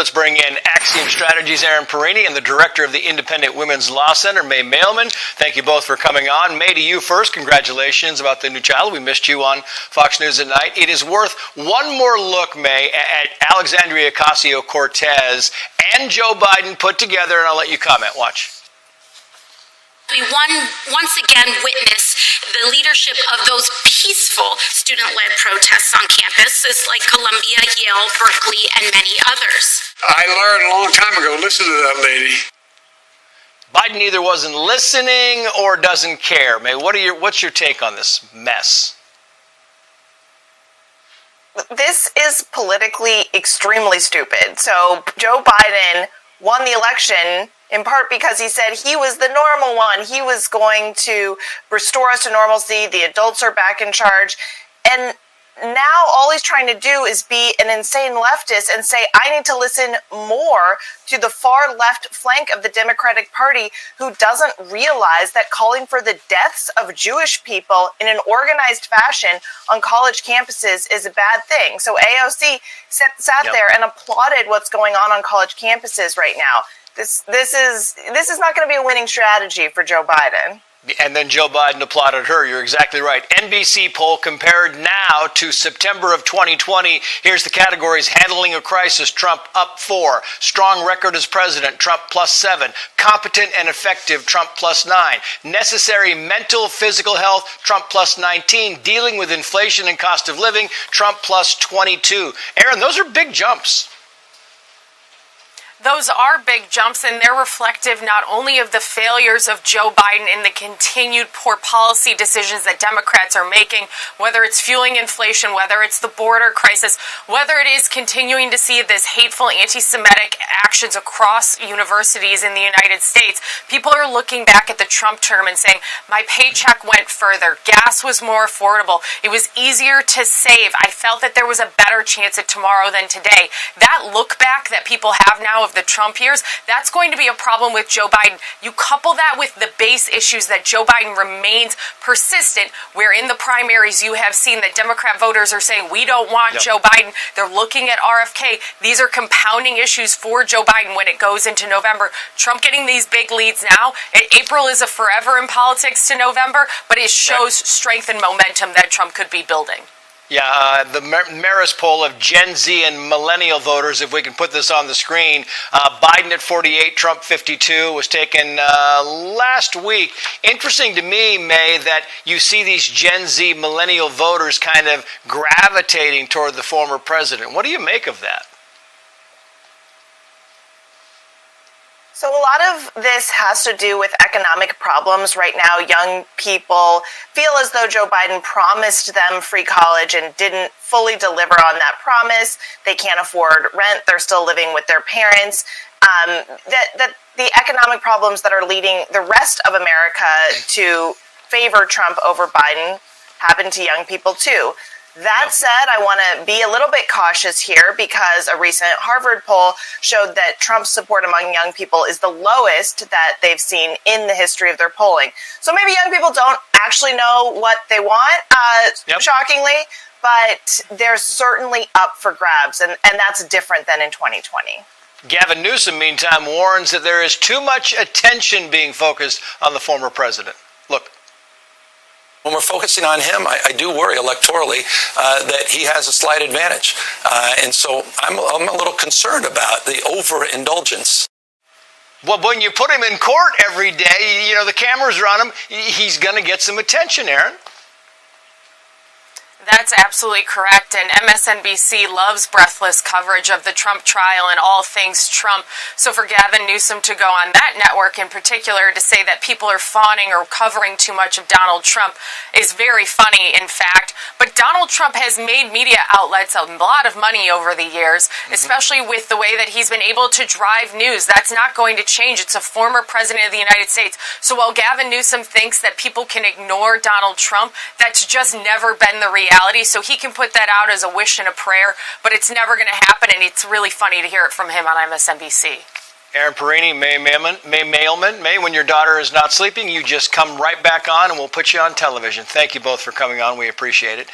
Let's bring in Axiom Strategies' Erin Perrine and the director of the Independent Women's Law Center, May Mailman. Thank you both for coming on. May, to you first, congratulations about the new child. We missed you on Fox News at night. It is worth one more look, May, at Alexandria Ocasio-Cortez and Joe Biden put together, and I'll let you comment. Watch. We once again witness the leadership of those peaceful student-led protests on campuses like Columbia, Yale, Berkeley, and many others. I learned a long time ago, listen to that lady. Biden either wasn't listening or doesn't care. May, what's your take on this mess? This is politically extremely stupid. So Joe Biden won the election in part because he said he was the normal one. He was going to restore us to normalcy. The adults are back in charge. And now all he's trying to do is be an insane leftist and say, I need to listen more to the far left flank of the Democratic Party, who doesn't realize that calling for the deaths of Jewish people in an organized fashion on college campuses is a bad thing. So AOC sat there and applauded what's going on college campuses right now. This is not going to be a winning strategy for Joe Biden. And then Joe Biden applauded her. You're exactly right. NBC poll compared now to September of 2020. Here's the categories. Handling a crisis, Trump up 4. Strong record as president, Trump plus 7. Competent and effective, Trump plus 9. Necessary mental, physical health, Trump plus 19. Dealing with inflation and cost of living, Trump plus 22. Erin, those are big jumps. Those are big jumps, and they're reflective not only of the failures of Joe Biden and the continued poor policy decisions that Democrats are making, whether it's fueling inflation, whether it's the border crisis, whether it is continuing to see this hateful anti-Semitic actions across universities in the United States. People are looking back at the Trump term and saying, my paycheck went further, gas was more affordable, it was easier to save, I felt that there was a better chance of tomorrow than today. That look back that people have now of the Trump years, that's going to be a problem with Joe Biden. You couple that with the base issues that Joe Biden remains persistent, where in the primaries you have seen that Democrat voters are saying, we don't want Joe Biden. They're looking at RFK. These are compounding issues for Joe Biden when it goes into November. Trump getting these big leads now. April is a forever in politics to November, but it shows strength and momentum that Trump could be building. Yeah, the Marist poll of Gen Z and millennial voters, if we can put this on the screen, Biden at 48, Trump 52, was taken last week. Interesting to me, May, that you see these Gen Z millennial voters kind of gravitating toward the former president. What do you make of that? So a lot of this has to do with economic problems. Right now, young people feel as though Joe Biden promised them free college and didn't fully deliver on that promise. They can't afford rent. They're still living with their parents. That the economic problems that are leading the rest of America to favor Trump over Biden happen to young people too. That said, I want to be a little bit cautious here because a recent Harvard poll showed that Trump's support among young people is the lowest that they've seen in the history of their polling. So maybe young people don't actually know what they want, shockingly, but they're certainly up for grabs, and that's different than in 2020. Gavin Newsom, meantime, warns that there is too much attention being focused on the former president. Look. When we're focusing on him, I do worry electorally that he has a slight advantage. And so I'm a little concerned about the overindulgence. Well, when you put him in court every day, the cameras are on him, he's going to get some attention, Erin. That's absolutely correct, and MSNBC loves breathless coverage of the Trump trial and all things Trump. So for Gavin Newsom to go on that network in particular to say that people are fawning or covering too much of Donald Trump is very funny, in fact. But Donald Trump has made media outlets a lot of money over the years, especially with the way that he's been able to drive news. That's not going to change. It's a former president of the United States. So while Gavin Newsom thinks that people can ignore Donald Trump, that's just never been the reality. So he can put that out as a wish and a prayer, but it's never going to happen, and it's really funny to hear it from him on MSNBC. Erin Perrine, May Mailman. May, when your daughter is not sleeping, you just come right back on and we'll put you on television. Thank you both for coming on. We appreciate it.